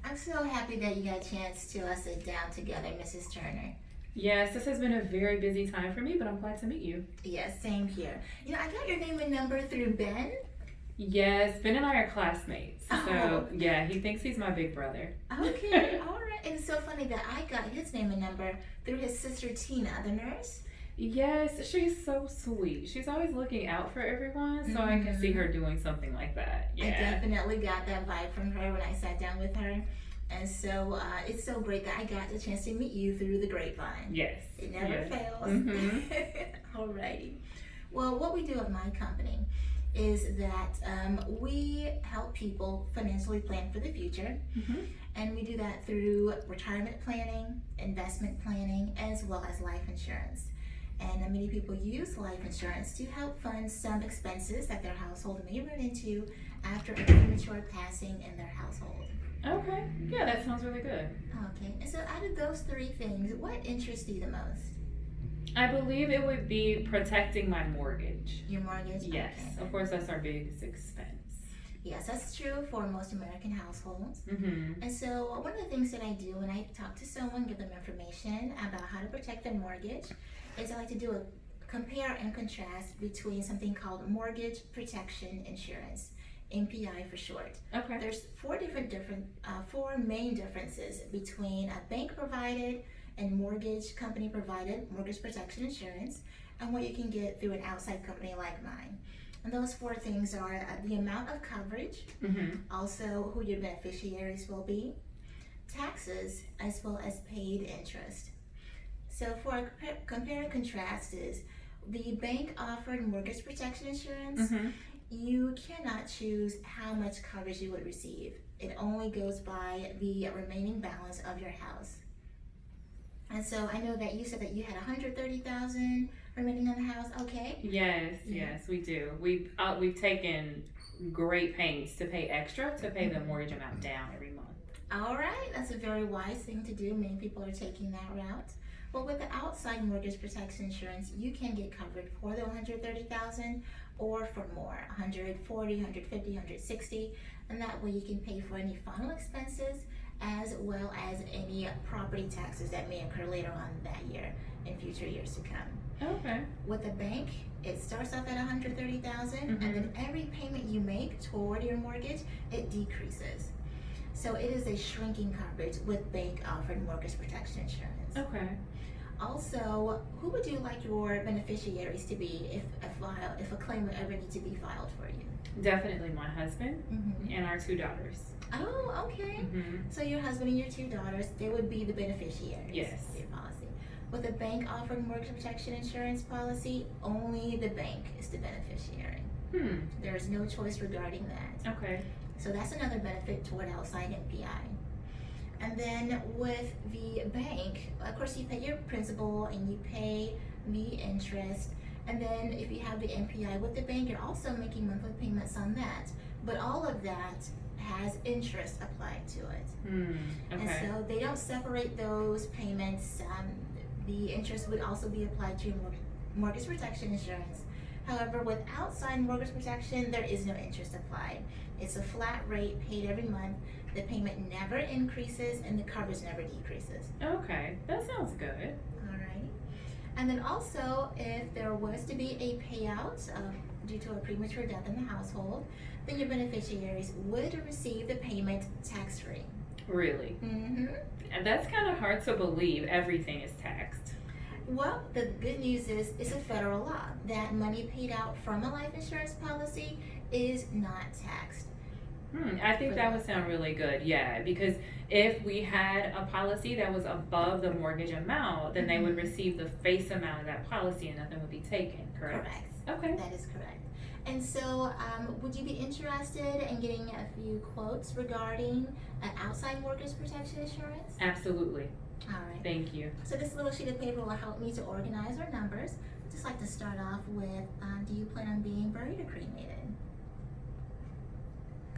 I'm so happy that you got a chance to sit down together, Mrs. Turner. Yes, this has been a very busy time for me, but I'm glad to meet you. Yes, same here. I got your name and number through Ben. Yes, Ben and I are classmates. Oh, So, yeah, he thinks he's my big brother. okay, all right. And it's so funny that I got his name and number through his sister Tina, the nurse. Yes, she's so sweet. She's always looking out for everyone, so I can see her doing something like that. I Yeah. definitely got that vibe from her when I sat down with her. And so it's so great that I got the chance to meet you through the grapevine. Yes. It never Yes. fails. Alrighty. Well, what we do at my company is that we help people financially plan for the future. Mhm. And we do that through retirement planning, investment planning, as well as life insurance. And many people use life insurance to help fund some expenses that their household may run into after a premature passing in their household. Okay. Yeah, that sounds really good. Okay, and so out of those three things, what interests you the most? I believe it would be protecting my mortgage. Your mortgage? Yes. Okay. Of course, that's our biggest expense. Yes, that's true for most American households. Mm-hmm. And so one of the things that I do when I talk to someone, give them information about how to protect their mortgage, is I like to do a compare and contrast between something called mortgage protection insurance, MPI for short. Okay. There's four main differences between a bank provided and mortgage company provided mortgage protection insurance and what you can get through an outside company like mine. And those four things are the amount of coverage, Mm-hmm. also who your beneficiaries will be, taxes, as well as paid interest. So for a compare and contrast is the bank offered mortgage protection insurance, Mm-hmm. you cannot choose how much coverage you would receive. It only goes by the remaining balance of your house. And so I know that you said that you had 130,000 remaining on the house. Okay. Yes, Yeah. yes, we do. We've taken great pains to pay extra to pay the mortgage amount down every month. All right, that's a very wise thing to do. Many people are taking that route. But with the outside mortgage protection insurance, you can get covered for the 130,000 or for more, 140, 150, 160, and that way you can pay for any final expenses as well as any property taxes that may occur later on that year in future years to come. Okay. With a bank, it starts off at 130,000, Mhm. and then every payment you make toward your mortgage, it decreases. So it is a shrinking coverage with bank offered mortgage protection insurance. Okay. Also, who would you like your beneficiaries to be if a claim would ever need to be filed for you? Definitely my husband Mm-hmm. and our two daughters. Oh, okay. Mm-hmm. So your husband and your two daughters, they would be the beneficiaries Yes. of your policy. With a bank offered mortgage protection insurance policy, only the bank is the beneficiary. There is no choice regarding that. Okay. So that's another benefit toward outside MPI. And then with the bank, of course, you pay your principal and you pay the interest. And then if you have the MPI with the bank, you're also making monthly payments on that. But all of that has interest applied to it. And Okay. so they don't separate those payments. The interest would also be applied to your mortgage protection insurance. However, with outside mortgage protection, there is no interest applied. It's a flat rate paid every month. The payment never increases and the coverage never decreases. Okay. That sounds good. Alrighty. And then also, if there was to be a payout due to a premature death in the household, then your beneficiaries would receive the payment tax-free. Really. Mm-hmm. And that's kind of hard to believe. Everything is taxed. Well, the good news is it's a federal law that money paid out from a life insurance policy is not taxed. I think that would sound really good. Yeah, because if we had a policy that was above the mortgage amount, then they would receive the face amount of that policy and nothing would be taken. Correct. Okay. That is correct. And so, would you be interested in getting a few quotes regarding an outside mortgage protection insurance? Absolutely. All right. Thank you. So this little sheet of paper will help me to organize our numbers. I'd just like to start off with, do you plan on being buried or cremated?